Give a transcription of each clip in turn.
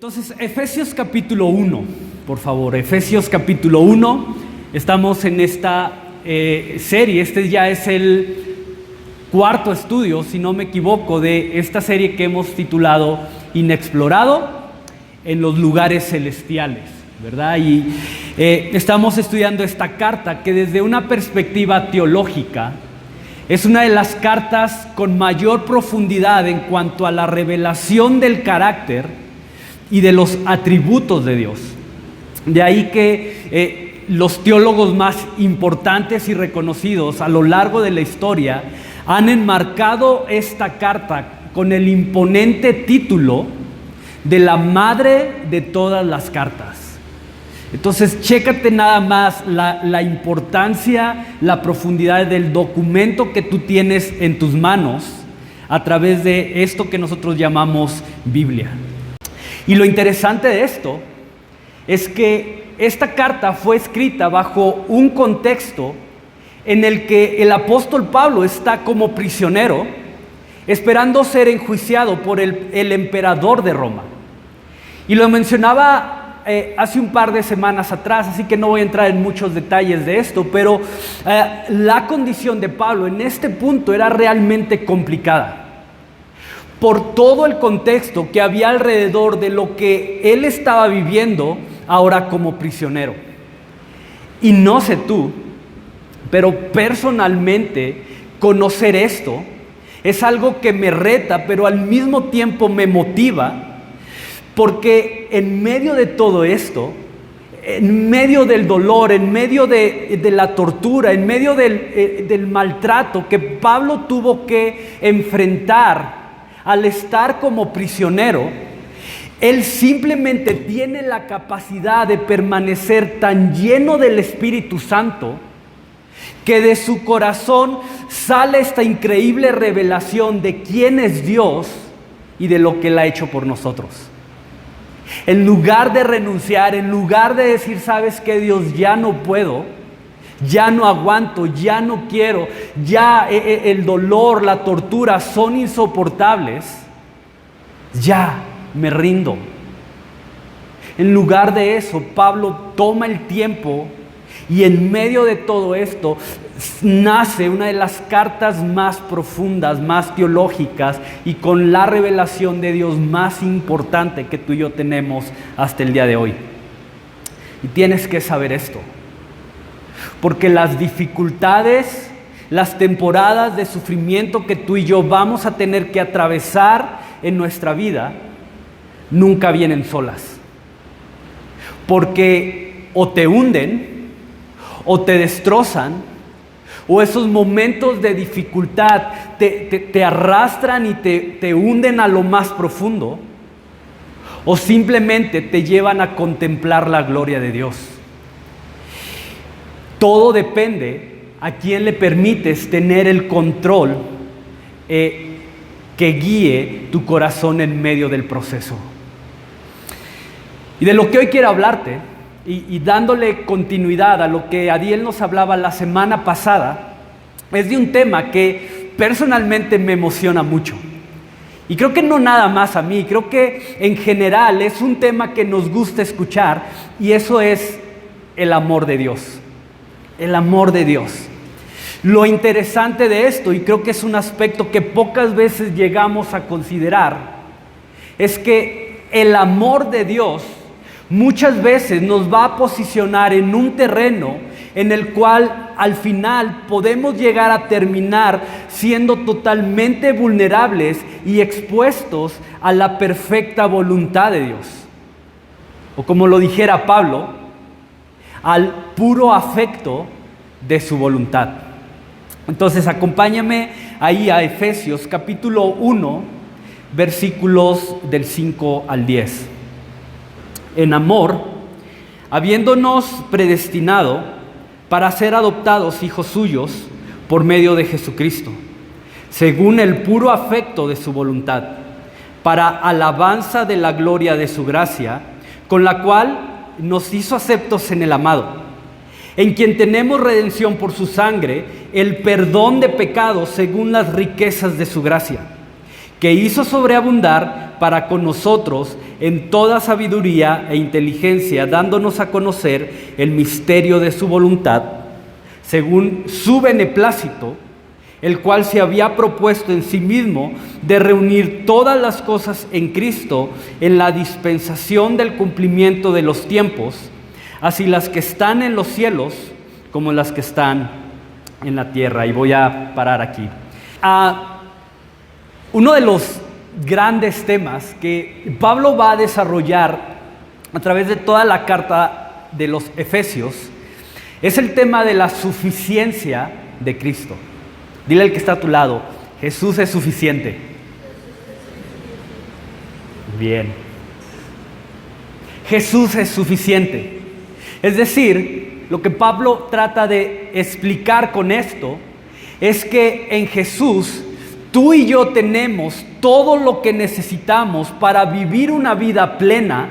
Entonces, Efesios capítulo 1, por favor, Efesios capítulo 1, estamos en esta serie, este ya es el cuarto estudio, si no me equivoco, de esta serie que hemos titulado Inexplorado en los lugares celestiales, ¿verdad? Y estamos estudiando esta carta que desde una perspectiva teológica es una de las cartas con mayor profundidad en cuanto a la revelación del carácter y de los atributos de Dios. De ahí que los teólogos más importantes y reconocidos a lo largo de la historia han enmarcado esta carta con el imponente título de la madre de todas las cartas. Entonces, chécate nada más la importancia, la profundidad del documento que tú tienes en tus manos a través de esto que nosotros llamamos Biblia. Y lo interesante de esto es que esta carta fue escrita bajo un contexto en el que el apóstol Pablo está como prisionero, esperando ser enjuiciado por el emperador de Roma. Y lo mencionaba hace un par de semanas atrás, así que no voy a entrar en muchos detalles de esto, pero la condición de Pablo en este punto era realmente complicada, por todo el contexto que había alrededor de lo que él estaba viviendo ahora como prisionero. Y no sé tú, pero personalmente conocer esto es algo que me reta, pero al mismo tiempo me motiva, porque en medio de todo esto, en medio del dolor, en medio de la tortura, en medio del maltrato que Pablo tuvo que enfrentar al estar como prisionero, él simplemente tiene la capacidad de permanecer tan lleno del Espíritu Santo que de su corazón sale esta increíble revelación de quién es Dios y de lo que Él ha hecho por nosotros. En lugar de renunciar, en lugar de decir, ¿sabes qué, Dios? Ya no puedo, ya no aguanto, ya no quiero, ya el dolor, la tortura son insoportables, ya me rindo. En lugar de eso, Pablo toma el tiempo y en medio de todo esto nace una de las cartas más profundas, más teológicas y con la revelación de Dios más importante que tú y yo tenemos hasta el día de hoy. Y tienes que saber esto, porque las dificultades, las temporadas de sufrimiento que tú y yo vamos a tener que atravesar en nuestra vida, nunca vienen solas. Porque o te hunden, o te destrozan, o esos momentos de dificultad te arrastran y te hunden a lo más profundo, o simplemente te llevan a contemplar la gloria de Dios. Todo depende a quién le permites tener el control que guíe tu corazón en medio del proceso. Y de lo que hoy quiero hablarte, y dándole continuidad a lo que Adiel nos hablaba la semana pasada, es de un tema que personalmente me emociona mucho. Y creo que no nada más a mí, creo que en general es un tema que nos gusta escuchar, y eso es el amor de Dios. El amor de Dios. Lo interesante de esto, y creo que es un aspecto que pocas veces llegamos a considerar, es que el amor de Dios muchas veces nos va a posicionar en un terreno en el cual al final podemos llegar a terminar siendo totalmente vulnerables y expuestos a la perfecta voluntad de Dios. O como lo dijera Pablo, al puro afecto de su voluntad. Entonces acompáñame ahí a Efesios capítulo 1, versículos del 5 al 10. En amor, habiéndonos predestinado para ser adoptados hijos suyos por medio de Jesucristo, según el puro afecto de su voluntad, para alabanza de la gloria de su gracia, con la cual nos hizo aceptos en el amado, en quien tenemos redención por su sangre, el perdón de pecados según las riquezas de su gracia, que hizo sobreabundar para con nosotros en toda sabiduría e inteligencia, dándonos a conocer el misterio de su voluntad, según su beneplácito, el cual se había propuesto en sí mismo de reunir todas las cosas en Cristo en la dispensación del cumplimiento de los tiempos, así las que están en los cielos como las que están en la tierra. Y voy a parar aquí. Uno de los grandes temas que Pablo va a desarrollar a través de toda la carta de los Efesios es el tema de la suficiencia de Cristo. Dile al que está a tu lado: Jesús es suficiente. Bien. Jesús es suficiente. Es decir, lo que Pablo trata de explicar con esto es que en Jesús tú y yo tenemos todo lo que necesitamos para vivir una vida plena,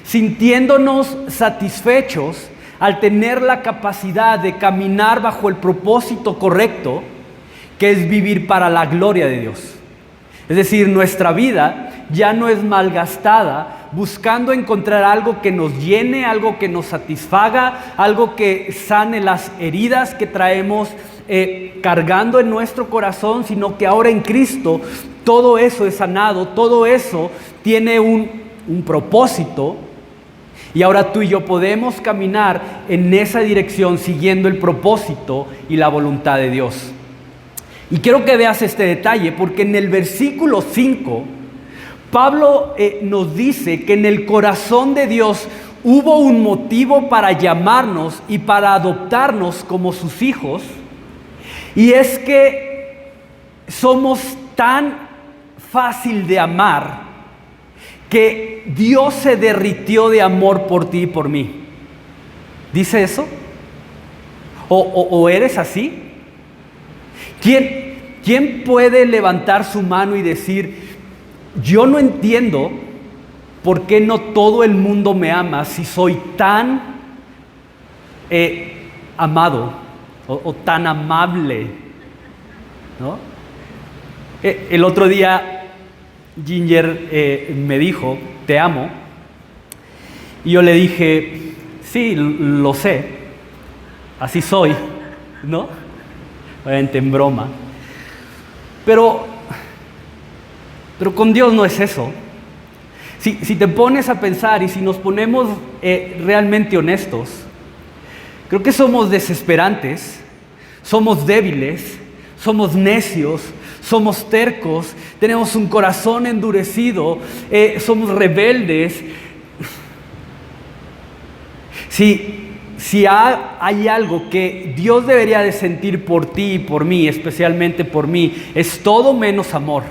sintiéndonos satisfechos al tener la capacidad de caminar bajo el propósito correcto, que es vivir para la gloria de Dios. Es decir, nuestra vida ya no es malgastada buscando encontrar algo que nos llene, algo que nos satisfaga, algo que sane las heridas que traemos cargando en nuestro corazón, sino que ahora en Cristo todo eso es sanado, todo eso tiene un propósito, y ahora tú y yo podemos caminar en esa dirección siguiendo el propósito y la voluntad de Dios. Y quiero que veas este detalle, porque en el versículo 5 Pablo nos dice que en el corazón de Dios hubo un motivo para llamarnos y para adoptarnos como sus hijos, y es que somos tan fácil de amar que Dios se derritió de amor por ti y por mí. ¿Dice eso? ¿O eres así? ¿Quién puede levantar su mano y decir: yo no entiendo por qué no todo el mundo me ama si soy tan amado o tan amable? ¿No? El otro día Ginger me dijo: te amo. Y yo le dije: sí, lo sé, así soy, ¿no? Obviamente en broma. Pero con Dios no es eso. Si te pones a pensar y si nos ponemos realmente honestos, creo que somos desesperantes, somos débiles, somos necios, somos tercos, tenemos un corazón endurecido, somos rebeldes. Si hay algo que Dios debería de sentir por ti y por mí, especialmente por mí, es todo menos amor.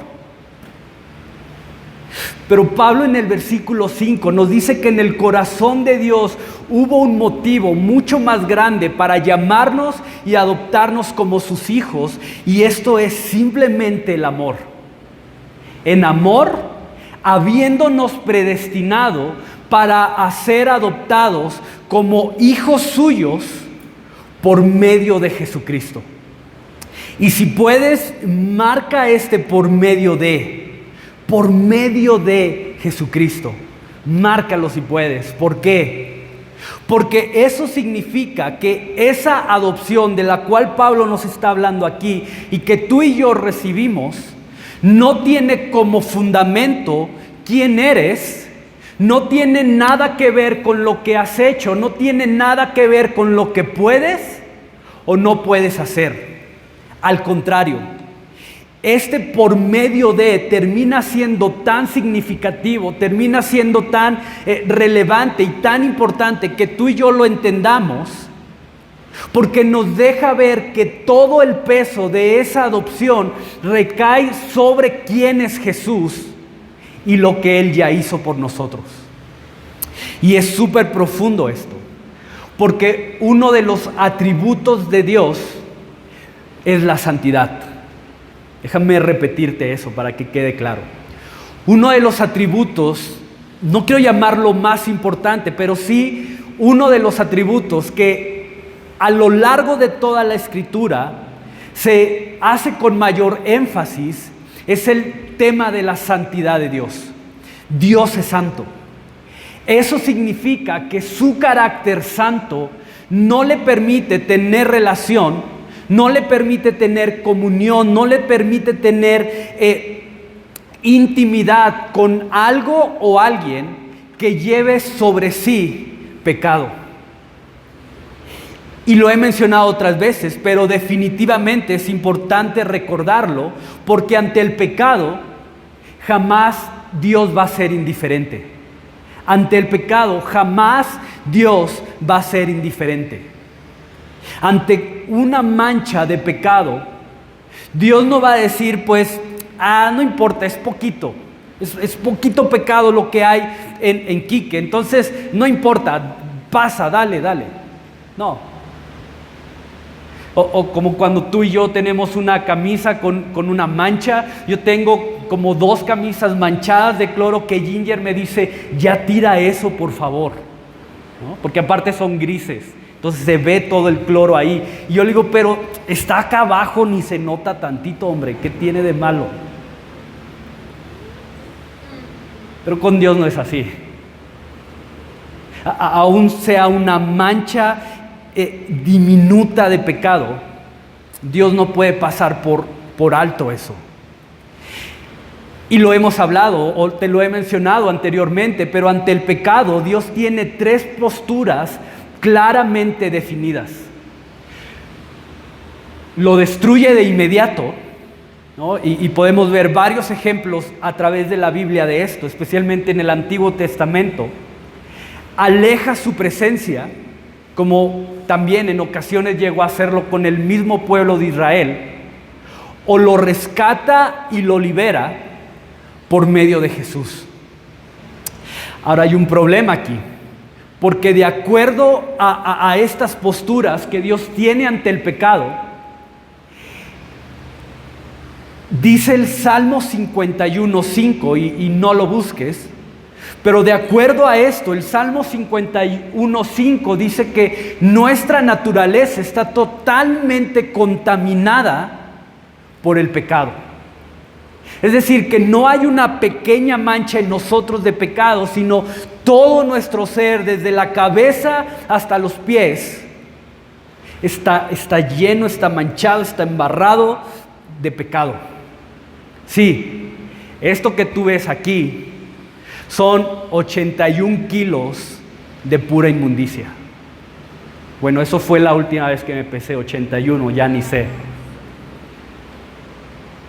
Pero Pablo en el versículo 5 nos dice que en el corazón de Dios hubo un motivo mucho más grande para llamarnos y adoptarnos como sus hijos, y esto es simplemente el amor. En amor, habiéndonos predestinado para ser adoptados como hijos suyos por medio de Jesucristo. Y si puedes, marca por medio de Jesucristo. Márcalo si puedes. ¿Por qué? Porque eso significa que esa adopción de la cual Pablo nos está hablando aquí y que tú y yo recibimos, no tiene como fundamento quién eres, no tiene nada que ver con lo que has hecho, no tiene nada que ver con lo que puedes o no puedes hacer. Al contrario, por medio de termina siendo tan significativo, termina siendo tan relevante y tan importante que tú y yo lo entendamos, porque nos deja ver que todo el peso de esa adopción recae sobre quién es Jesús y lo que Él ya hizo por nosotros. Y es súper profundo esto, porque uno de los atributos de Dios es la santidad. Déjame repetirte eso para que quede claro. Uno de los atributos, no quiero llamarlo más importante, pero sí uno de los atributos que a lo largo de toda la Escritura se hace con mayor énfasis, es el tema de la santidad de Dios. Dios es santo. Eso significa que su carácter santo no le permite tener relación, no le permite tener comunión, no le permite tener intimidad con algo o alguien que lleve sobre sí pecado. Y lo he mencionado otras veces, pero definitivamente es importante recordarlo, porque ante el pecado jamás Dios va a ser indiferente. Ante el pecado jamás Dios va a ser indiferente. Ante una mancha de pecado, Dios no va a decir, pues, no importa, es poquito. Es poquito pecado lo que hay en Quique, entonces no importa, pasa, dale. No. O como cuando tú y yo tenemos una camisa con una mancha. Yo tengo como 2 camisas manchadas de cloro que Ginger me dice, ya tira eso por favor, ¿no? Porque aparte son grises, entonces se ve todo el cloro ahí. Y yo le digo, pero está acá abajo, ni se nota tantito, hombre, ¿qué tiene de malo? Pero con Dios no es así. Aún sea una mancha diminuta de pecado, Dios no puede pasar por alto eso. Y lo hemos hablado, o te lo he mencionado anteriormente, pero ante el pecado Dios tiene 3 posturas claramente definidas. Lo destruye de inmediato, ¿no? Y podemos ver varios ejemplos a través de la Biblia de esto, especialmente en el Antiguo Testamento. Aleja su presencia, como también en ocasiones llegó a hacerlo con el mismo pueblo de Israel, o lo rescata y lo libera por medio de Jesús. Ahora hay un problema aquí, porque de acuerdo a estas posturas que Dios tiene ante el pecado, dice el Salmo 51:5, y no lo busques, pero de acuerdo a esto, el Salmo 51:5 dice que nuestra naturaleza está totalmente contaminada por el pecado. Es decir, que no hay una pequeña mancha en nosotros de pecado, sino todo nuestro ser, desde la cabeza hasta los pies, está lleno, está manchado, está embarrado de pecado. Sí, esto que tú ves aquí son 81 kilos de pura inmundicia. Bueno, eso fue la última vez que me pesé, 81, ya ni sé.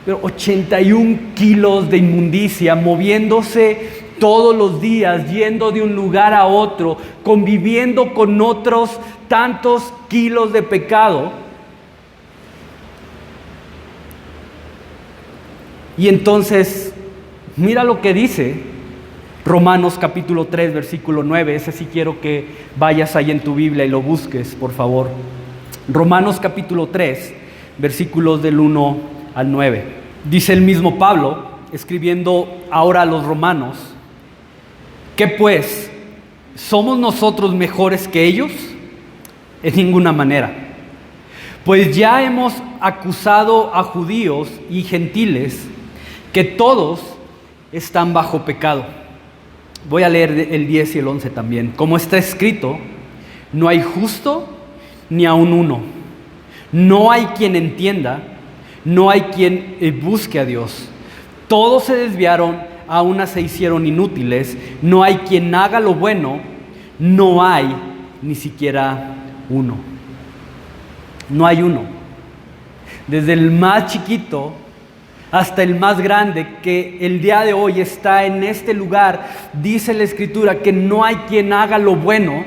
Pero 81 kilos de inmundicia, moviéndose todos los días, yendo de un lugar a otro, conviviendo con otros tantos kilos de pecado. Y entonces, mira lo que dice Romanos capítulo 3, versículo 9. Ese sí quiero que vayas ahí en tu Biblia y lo busques, por favor. Romanos capítulo 3, versículos del 1 al 9. Dice el mismo Pablo, escribiendo ahora a los romanos, ¿qué pues? ¿Somos nosotros mejores que ellos? En ninguna manera. Pues ya hemos acusado a judíos y gentiles que todos están bajo pecado. Voy a leer el 10 y el 11 también. Como está escrito, no hay justo ni aun uno. No hay quien entienda, no hay quien busque a Dios. Todos se desviaron, a una se hicieron inútiles. No hay quien haga lo bueno, no hay ni siquiera uno. No hay uno. Desde el más chiquito hasta el más grande que el día de hoy está en este lugar, dice la Escritura que no hay quien haga lo bueno,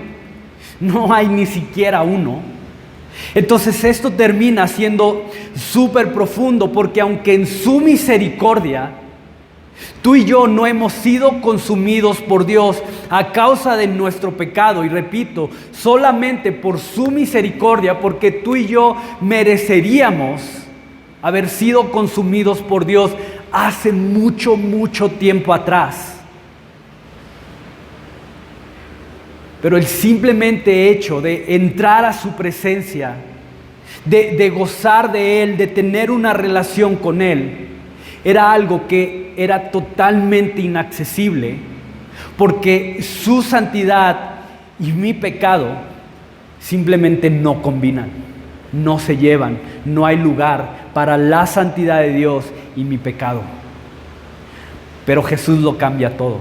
no hay ni siquiera uno. Entonces esto termina siendo súper profundo, porque aunque en su misericordia tú y yo no hemos sido consumidos por Dios a causa de nuestro pecado, y repito, solamente por su misericordia, porque tú y yo mereceríamos haber sido consumidos por Dios hace mucho, mucho tiempo atrás. Pero el simplemente hecho de entrar a su presencia, de gozar de Él, de tener una relación con Él, era algo que era totalmente inaccesible, porque su santidad y mi pecado simplemente no combinan, no se llevan, no hay lugar para la santidad de Dios y mi pecado. Pero Jesús lo cambia todo.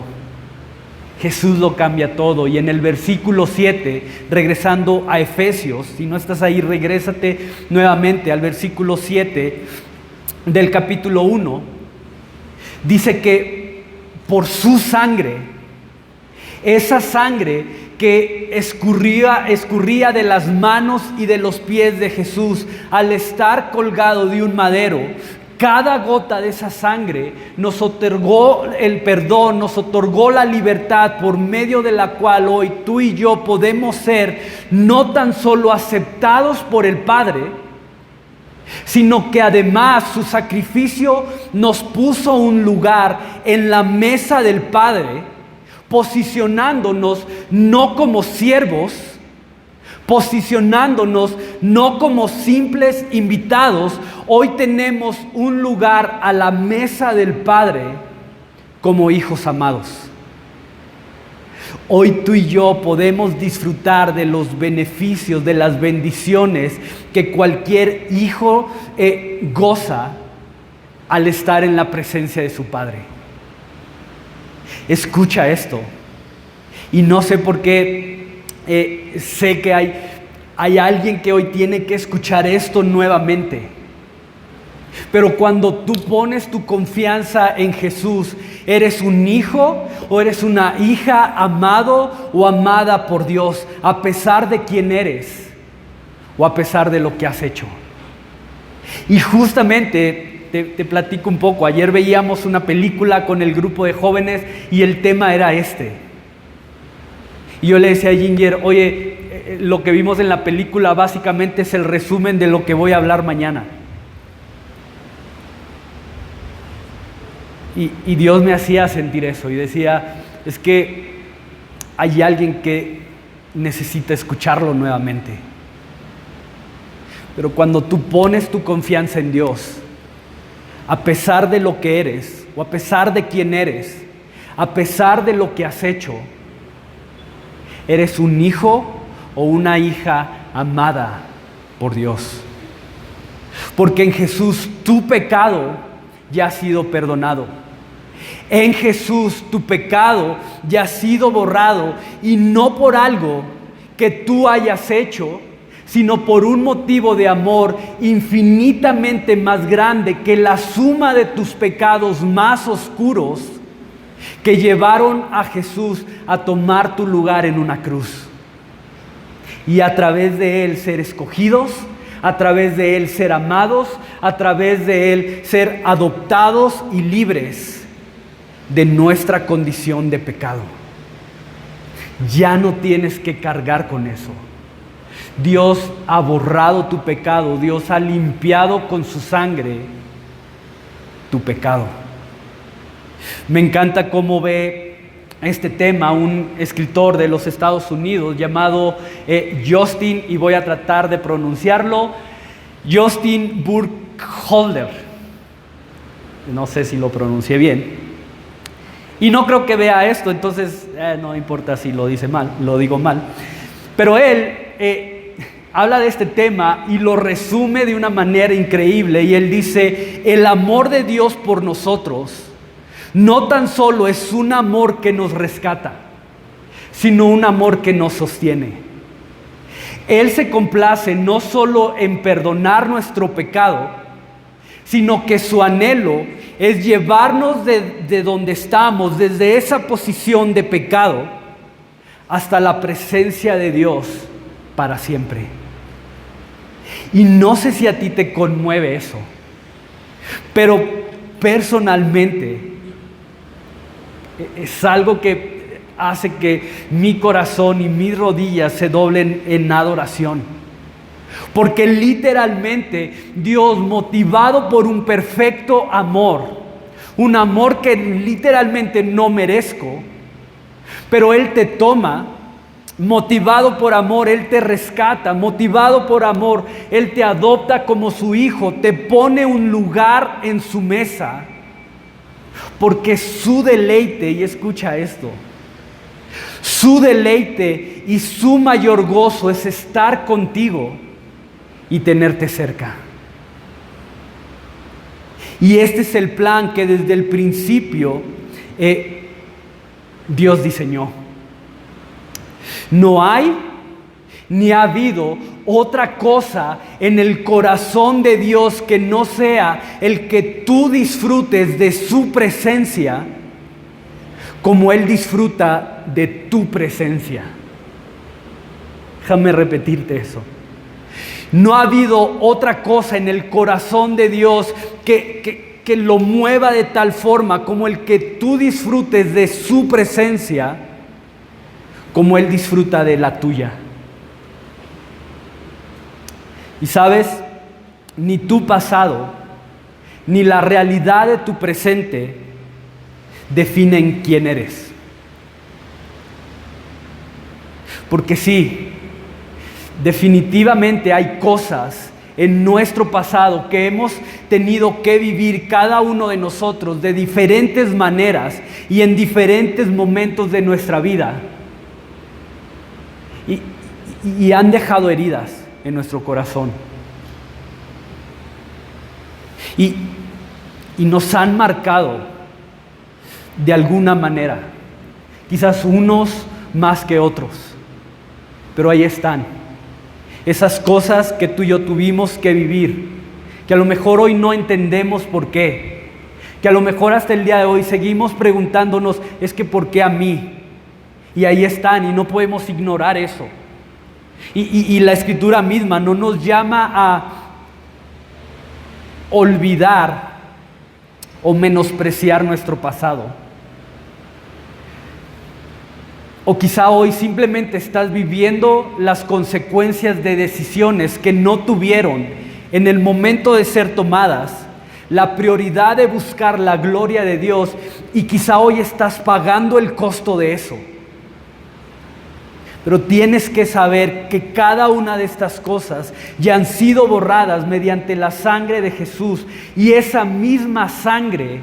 Jesús lo cambia todo. Y en el versículo 7, regresando a Efesios, si no estás ahí, regrésate nuevamente al versículo 7 del capítulo 1. Dice que por su sangre, esa sangre que escurría de las manos y de los pies de Jesús al estar colgado de un madero, cada gota de esa sangre nos otorgó el perdón, nos otorgó la libertad por medio de la cual hoy tú y yo podemos ser no tan solo aceptados por el Padre, sino que además su sacrificio nos puso un lugar en la mesa del Padre, posicionándonos no como siervos, posicionándonos no como simples invitados. Hoy tenemos un lugar a la mesa del Padre como hijos amados. Hoy tú y yo podemos disfrutar de los beneficios, de las bendiciones que cualquier hijo goza al estar en la presencia de su Padre. Escucha esto. Y no sé por qué, sé que hay alguien que hoy tiene que escuchar esto nuevamente. Pero cuando tú pones tu confianza en Jesús, ¿eres un hijo o eres una hija amado o amada por Dios, a pesar de quién eres o a pesar de lo que has hecho? Y justamente te platico un poco. Ayer veíamos una película con el grupo de jóvenes y el tema era este. Y yo le decía a Ginger, oye, lo que vimos en la película básicamente es el resumen de lo que voy a hablar mañana. Y Dios me hacía sentir eso y decía, es que hay alguien que necesita escucharlo nuevamente. Pero cuando tú pones tu confianza en Dios, a pesar de lo que eres, o a pesar de quién eres, a pesar de lo que has hecho, eres un hijo o una hija amada por Dios. Porque en Jesús tu pecado ya ha sido perdonado. En Jesús tu pecado ya ha sido borrado, y no por algo que tú hayas hecho, sino por un motivo de amor infinitamente más grande que la suma de tus pecados más oscuros, que llevaron a Jesús a tomar tu lugar en una cruz. Y a través de Él ser escogidos, a través de Él ser amados, a través de Él ser adoptados y libres de nuestra condición de pecado. Ya no tienes que cargar con eso. Dios ha borrado tu pecado, Dios ha limpiado con su sangre tu pecado. Me encanta cómo ve este tema un escritor de los Estados Unidos llamado Justin, y voy a tratar de pronunciarlo, Justin Burkholder. No sé si lo pronuncié bien. Y no creo que vea esto, entonces no importa si lo digo mal. Pero él habla de este tema y lo resume de una manera increíble. Y él dice, el amor de Dios por nosotros no tan solo es un amor que nos rescata, sino un amor que nos sostiene. Él se complace no solo en perdonar nuestro pecado, sino que su anhelo es llevarnos de donde estamos, desde esa posición de pecado, hasta la presencia de Dios para siempre. Y no sé si a ti te conmueve eso, pero personalmente es algo que hace que mi corazón y mis rodillas se doblen en adoración. Porque literalmente Dios, motivado por un perfecto amor, un amor que literalmente no merezco, pero Él te toma, motivado por amor, Él te rescata, motivado por amor, Él te adopta como su hijo, te pone un lugar en su mesa, Porque su deleite, y escucha esto, su deleite y su mayor gozo es estar contigo y tenerte cerca. Y este es el plan que desde el principio Dios diseñó. No hay ni ha habido otra cosa en el corazón de Dios que no sea el que tú disfrutes de su presencia como Él disfruta de tu presencia. Déjame repetirte eso. No ha habido otra cosa en el corazón de Dios que lo mueva de tal forma como el que tú disfrutes de su presencia como Él disfruta de la tuya. Y sabes, ni tu pasado, ni la realidad de tu presente definen quién eres. Porque sí, definitivamente hay cosas en nuestro pasado que hemos tenido que vivir cada uno de nosotros de diferentes maneras y en diferentes momentos de nuestra vida. Y han dejado heridas en nuestro corazón. Y nos han marcado de alguna manera. Quizás unos más que otros. Pero ahí están. Esas cosas que tú y yo tuvimos que vivir. Que a lo mejor hoy no entendemos por qué. Que a lo mejor hasta el día de hoy seguimos preguntándonos, es que ¿por qué a mí? Y ahí están y no podemos ignorar eso. Y la Escritura misma no nos llama a olvidar o menospreciar nuestro pasado. O quizá hoy simplemente estás viviendo las consecuencias de decisiones que no tuvieron en el momento de ser tomadas, la prioridad de buscar la gloria de Dios, y quizá hoy estás pagando el costo de eso. Pero tienes que saber que cada una de estas cosas ya han sido borradas mediante la sangre de Jesús, y esa misma sangre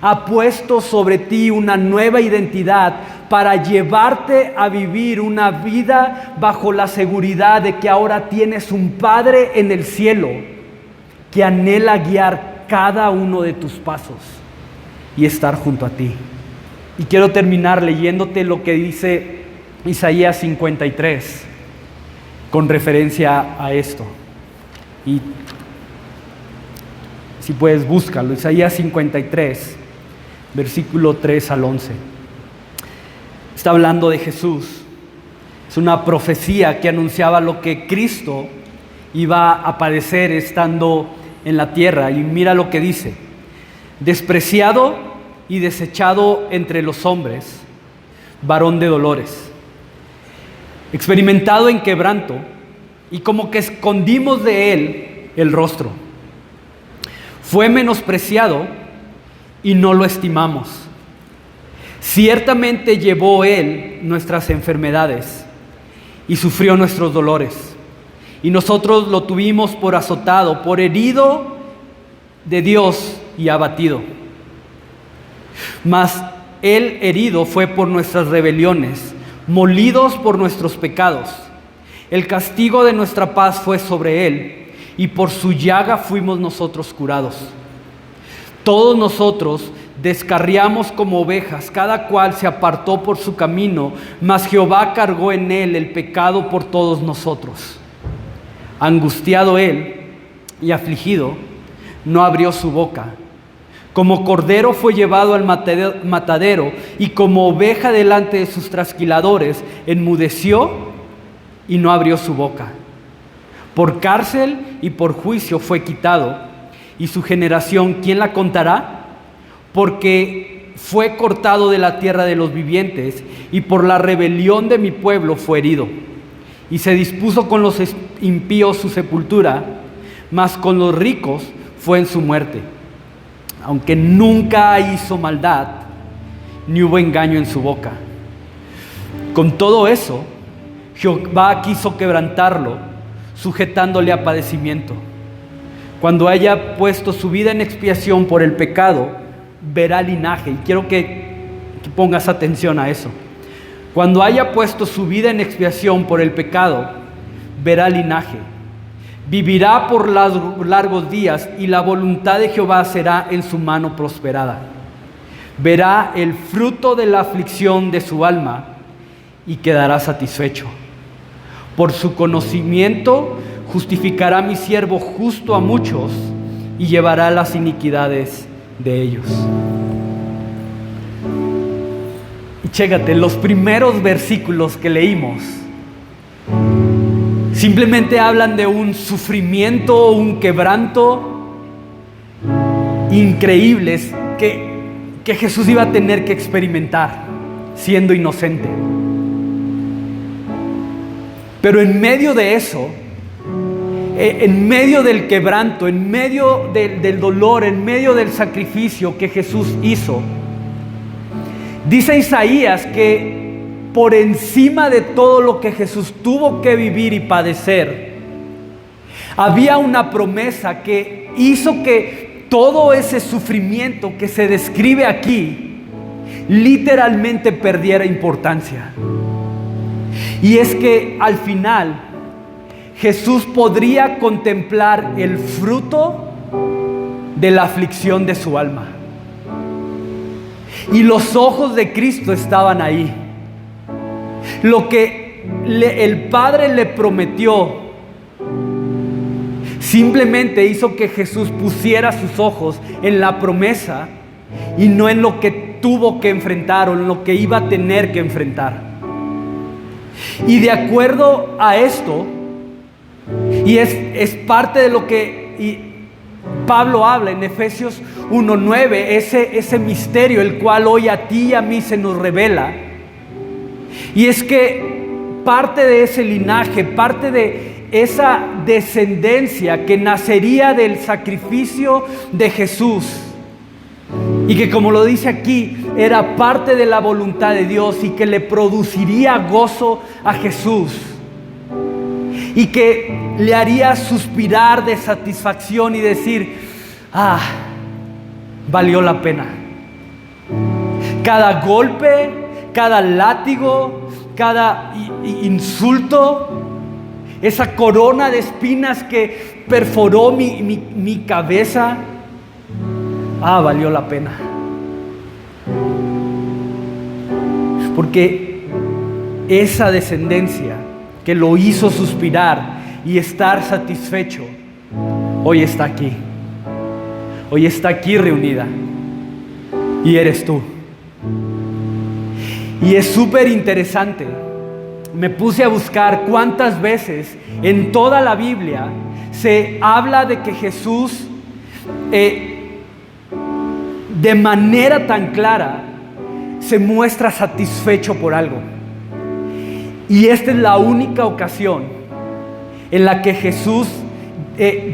ha puesto sobre ti una nueva identidad para llevarte a vivir una vida bajo la seguridad de que ahora tienes un Padre en el cielo que anhela guiar cada uno de tus pasos y estar junto a ti. Y quiero terminar leyéndote lo que dice Isaías 53 con referencia a esto. Y si puedes, búscalo. Isaías 53, versículo 3 al 11. Está hablando de Jesús. Es una profecía que anunciaba lo que Cristo iba a padecer estando en la tierra. Y mira lo que dice: despreciado y desechado entre los hombres, varón de dolores, experimentado en quebranto, y como que escondimos de él el rostro. Fue menospreciado y no lo estimamos. Ciertamente llevó él nuestras enfermedades y sufrió nuestros dolores. Y nosotros lo tuvimos por azotado, por herido de Dios y abatido. Mas él herido fue por nuestras rebeliones, molidos por nuestros pecados. El castigo de nuestra paz fue sobre él, y por su llaga fuimos nosotros curados. Todos nosotros descarriamos como ovejas, cada cual se apartó por su camino, mas Jehová cargó en él el pecado por todos nosotros. Angustiado él y afligido, no abrió su boca. Como cordero fue llevado al matadero, y como oveja delante de sus trasquiladores, enmudeció y no abrió su boca. Por cárcel y por juicio fue quitado, y su generación, ¿quién la contará? Porque fue cortado de la tierra de los vivientes, y por la rebelión de mi pueblo fue herido. Y se dispuso con los impíos su sepultura, mas con los ricos fue en su muerte. Aunque nunca hizo maldad, ni hubo engaño en su boca. Con todo eso, Jehová quiso quebrantarlo, sujetándole a padecimiento. Cuando haya puesto su vida en expiación por el pecado, verá linaje. Y quiero que pongas atención a eso. Cuando haya puesto su vida en expiación por el pecado, verá linaje. Vivirá por largos días y la voluntad de Jehová será en su mano prosperada. Verá el fruto de la aflicción de su alma y quedará satisfecho. Por su conocimiento justificará mi siervo justo a muchos y llevará las iniquidades de ellos. Y chécate, los primeros versículos que leímos simplemente hablan de un sufrimiento, un quebranto increíbles que Jesús iba a tener que experimentar siendo inocente. Pero en medio de eso, en medio del quebranto, en medio del dolor, en medio del sacrificio que Jesús hizo, dice Isaías que por encima de todo lo que Jesús tuvo que vivir y padecer, había una promesa que hizo que todo ese sufrimiento que se describe aquí literalmente perdiera importancia. Y es que al final Jesús podría contemplar el fruto de la aflicción de su alma. Y los ojos de Cristo estaban ahí. Lo que el Padre le prometió simplemente hizo que Jesús pusiera sus ojos en la promesa y no en lo que tuvo que enfrentar o en lo que iba a tener que enfrentar. Y de acuerdo a esto, y es parte de lo que Pablo habla en Efesios 1:9, ese misterio el cual hoy a ti y a mí se nos revela. Y es que parte de ese linaje, parte de esa descendencia que nacería del sacrificio de Jesús, y que, como lo dice aquí, era parte de la voluntad de Dios y que le produciría gozo a Jesús y que le haría suspirar de satisfacción y decir: valió la pena. Cada golpe, cada látigo, cada insulto, esa corona de espinas que perforó mi cabeza, valió la pena. Porque esa descendencia que lo hizo suspirar y estar satisfecho, hoy está aquí. Hoy está aquí reunida. Y eres tú. Y es súper interesante. Me puse a buscar cuántas veces en toda la Biblia se habla de que Jesús de manera tan clara se muestra satisfecho por algo. Y esta es la única ocasión en la que Jesús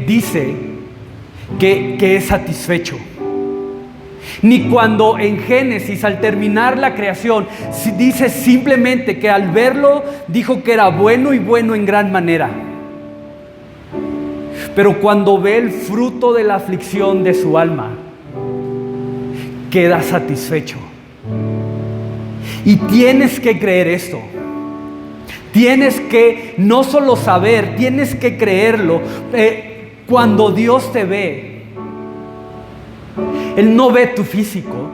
dice que es satisfecho. Ni cuando en Génesis, al terminar la creación, dice simplemente que al verlo dijo que era bueno y bueno en gran manera. Pero cuando ve el fruto de la aflicción de su alma, queda satisfecho. Y tienes que creer esto. Tienes que no solo saber, tienes que creerlo. Cuando Dios te ve, Él no ve tu físico.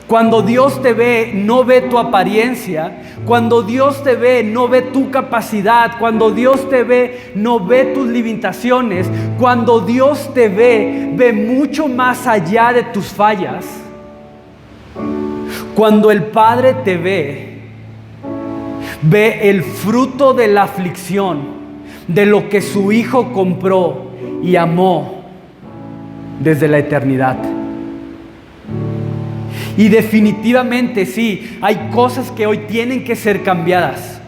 Cuando Dios te ve, no ve tu apariencia. Cuando Dios te ve, no ve tu capacidad. Cuando Dios te ve, no ve tus limitaciones. Cuando Dios te ve, ve mucho más allá de tus fallas. Cuando el Padre te ve, ve el fruto de la aflicción, de lo que su Hijo compró y amó desde la eternidad. Y definitivamente sí, hay cosas que hoy tienen que ser cambiadas.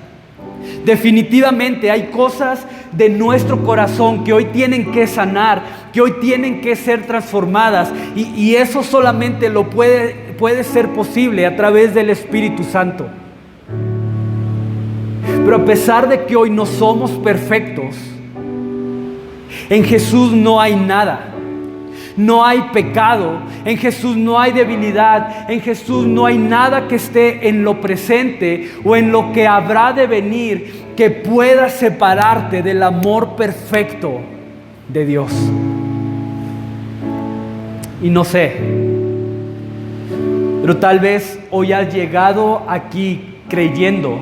Definitivamente hay cosas de nuestro corazón que hoy tienen que sanar, que hoy tienen que ser transformadas. Y eso solamente lo puede ser posible a través del Espíritu Santo. Pero a pesar de que hoy no somos perfectos, en Jesús no hay nada. no hay pecado, en Jesús no hay debilidad, en Jesús no hay nada que esté en lo presente o en lo que habrá de venir que pueda separarte del amor perfecto de Dios. Y no sé, pero tal vez hoy has llegado aquí creyendo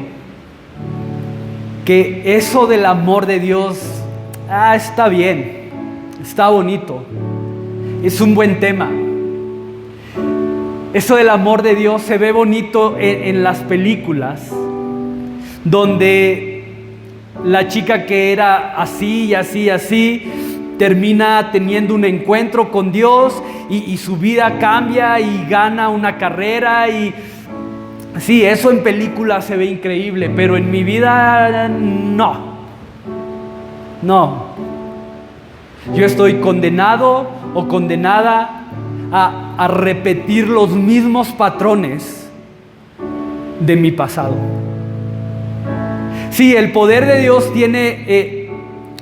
que eso del amor de Dios, está bien, está bonito, es un buen tema. Eso del amor de Dios se ve bonito en las películas, donde la chica que era así y así y así, termina teniendo un encuentro con Dios y su vida cambia y gana una carrera. Y sí, eso en películas se ve increíble, pero en mi vida no. Yo estoy condenado o condenada a repetir los mismos patrones de mi pasado. Sí, el poder de Dios tiene...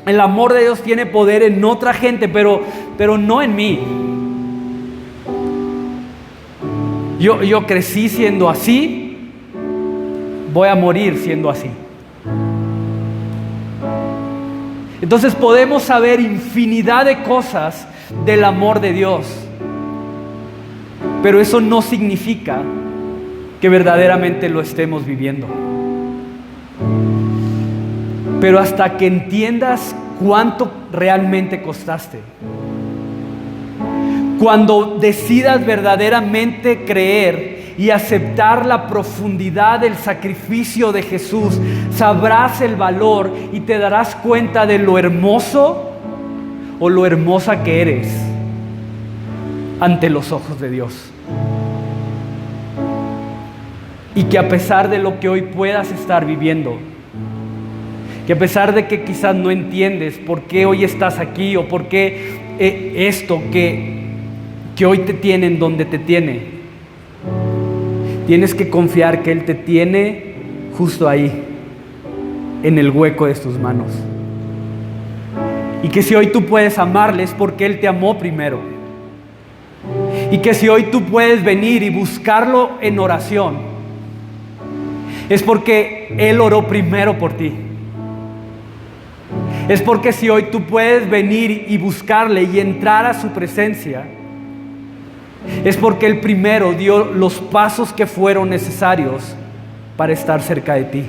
el amor de Dios tiene poder en otra gente, pero no en mí. Yo crecí siendo así, voy a morir siendo así. Entonces podemos saber infinidad de cosas del amor de Dios, pero eso no significa que verdaderamente lo estemos viviendo. Pero hasta que entiendas cuánto realmente costaste, cuando decidas verdaderamente creer y aceptar la profundidad del sacrificio de Jesús, sabrás el valor y te darás cuenta de lo hermoso o lo hermosa que eres ante los ojos de Dios. Y que a pesar de lo que hoy puedas estar viviendo, que a pesar de que quizás no entiendes por qué hoy estás aquí o por qué esto que hoy te tiene en donde te tiene, tienes que confiar que Él te tiene justo ahí, en el hueco de tus manos. Y que si hoy tú puedes amarle es porque Él te amó primero. Y que si hoy tú puedes venir y buscarlo en oración, es porque Él oró primero por ti. Es porque si hoy tú puedes venir y buscarle y entrar a su presencia, es porque Él primero dio los pasos que fueron necesarios para estar cerca de ti.